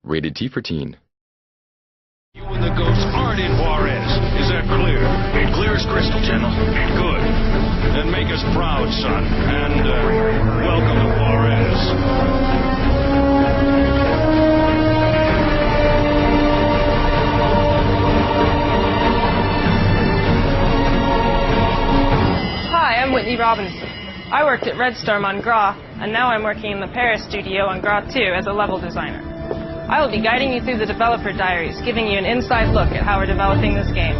Rated T for Teen. You and the ghosts aren't in Juarez. Is that clear? Clear as crystal, General. Good. Then make us proud, son. And, welcome to Juarez. Hi, I'm Whitney Robinson. I worked at Red Storm on GRAW, and now I'm working in the Paris studio on GRAW 2 as a level designer. I will be guiding you through the developer diaries, giving you an inside look at how we're developing this game.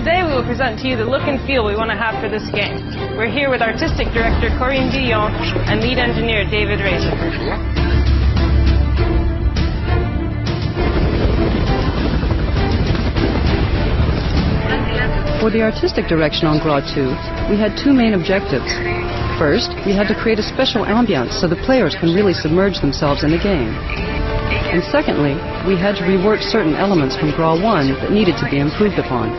Today we will present to you the look and feel we want to have for this game. We're here with artistic director Corinne Dillon and lead engineer David Razor. For the artistic direction on GRAW 2, we had two main objectives. First, we had to create a special ambiance so the players can really submerge themselves in the game. And secondly, we had to rework certain elements from GRAW 1 that needed to be improved upon.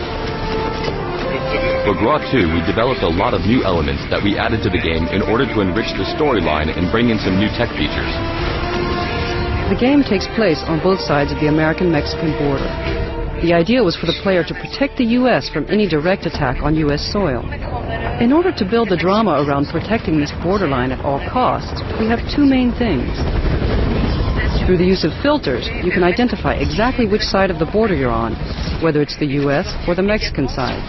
For GRAW 2, we developed a lot of new elements that we added to the game in order to enrich the storyline and bring in some new tech features. The game takes place on both sides of the American-Mexican border. The idea was for the player to protect the U.S. from any direct attack on U.S. soil. In order to build the drama around protecting this borderline at all costs, we have two main things. Through the use of filters, you can identify exactly which side of the border you're on, whether it's the U.S. or the Mexican side.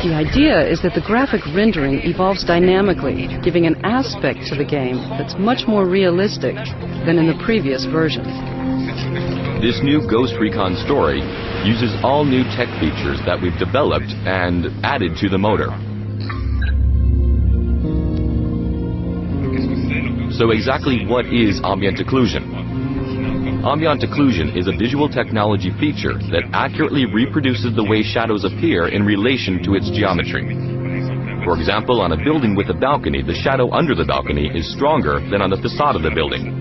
The idea is that the graphic rendering evolves dynamically, giving an aspect to the game that's much more realistic than in the previous version. This new Ghost Recon story uses all new tech features that we've developed and added to the motor. So exactly what is ambient occlusion? Ambient occlusion is a visual technology feature that accurately reproduces the way shadows appear in relation to its geometry. For example, on a building with a balcony, the shadow under the balcony is stronger than on the facade of the building.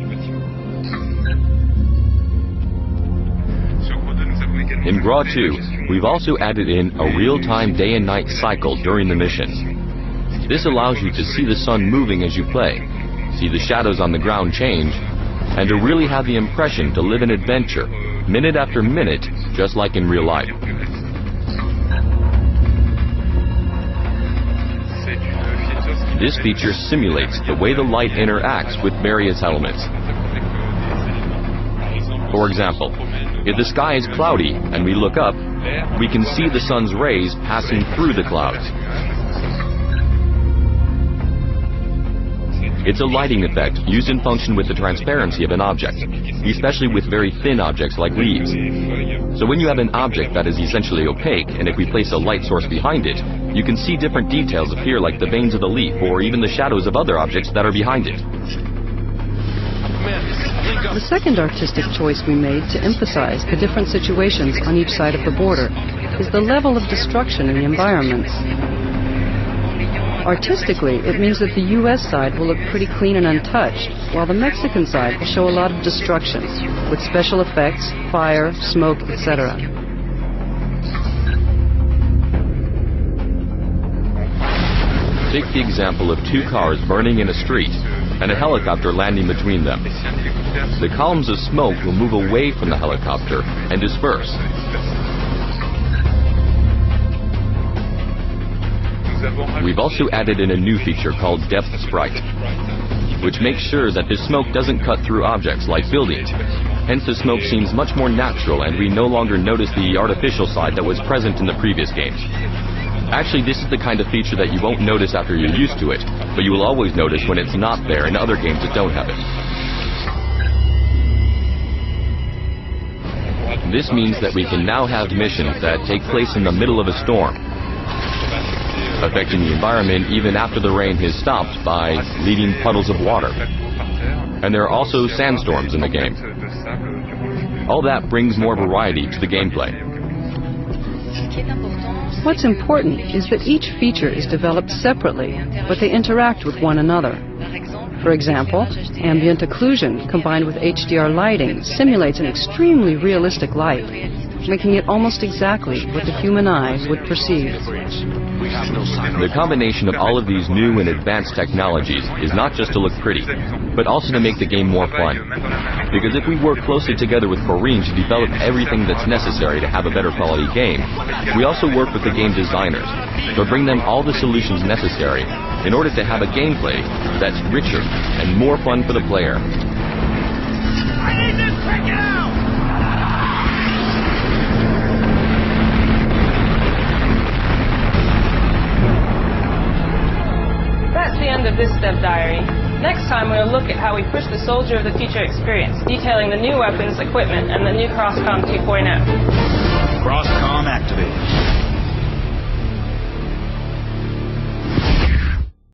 In GRAW 2, we've also added in a real-time day and night cycle during the mission. This allows you to see the sun moving as you play, see the shadows on the ground change, and to really have the impression to live an adventure, minute after minute, just like in real life. This feature simulates the way the light interacts with various elements. For example, if the sky is cloudy and we look up, we can see the sun's rays passing through the clouds. It's a lighting effect used in function with the transparency of an object, especially with very thin objects like leaves. So when you have an object that is essentially opaque, and if we place a light source behind it, you can see different details appear like the veins of the leaf or even the shadows of other objects that are behind it. The second artistic choice we made to emphasize the different situations on each side of the border is the level of destruction in the environments. Artistically, it means that the U.S. side will look pretty clean and untouched, while the Mexican side will show a lot of destruction, with special effects, fire, smoke, etc. Take the example of two cars burning in a street and a helicopter landing between them. The columns of smoke will move away from the helicopter and disperse. We've also added in a new feature called Depth Sprite, which makes sure that the smoke doesn't cut through objects like buildings. Hence the smoke seems much more natural and we no longer notice the artificial side that was present in the previous games. Actually, this is the kind of feature that you won't notice after you're used to it, but you will always notice when it's not there in other games that don't have it. This means that we can now have missions that take place in the middle of a storm, affecting the environment even after the rain has stopped by leaving puddles of water. And there are also sandstorms in the game. All that brings more variety to the gameplay. What's important is that each feature is developed separately, but they interact with one another. For example, ambient occlusion combined with HDR lighting simulates an extremely realistic light. making it almost exactly what the human eye would perceive. The combination of all of these new and advanced technologies is not just to look pretty, but also to make the game more fun. Because if we work closely together with Corrine to develop everything that's necessary to have a better quality game, we also work with the game designers to bring them all the solutions necessary in order to have a gameplay that's richer and more fun for the player. I need this taken out! That's the end of this dev diary. Next time we'll look at how we push the Soldier of the Future experience, detailing the new weapons, equipment, and the new Crosscom 2.0. Crosscom activated.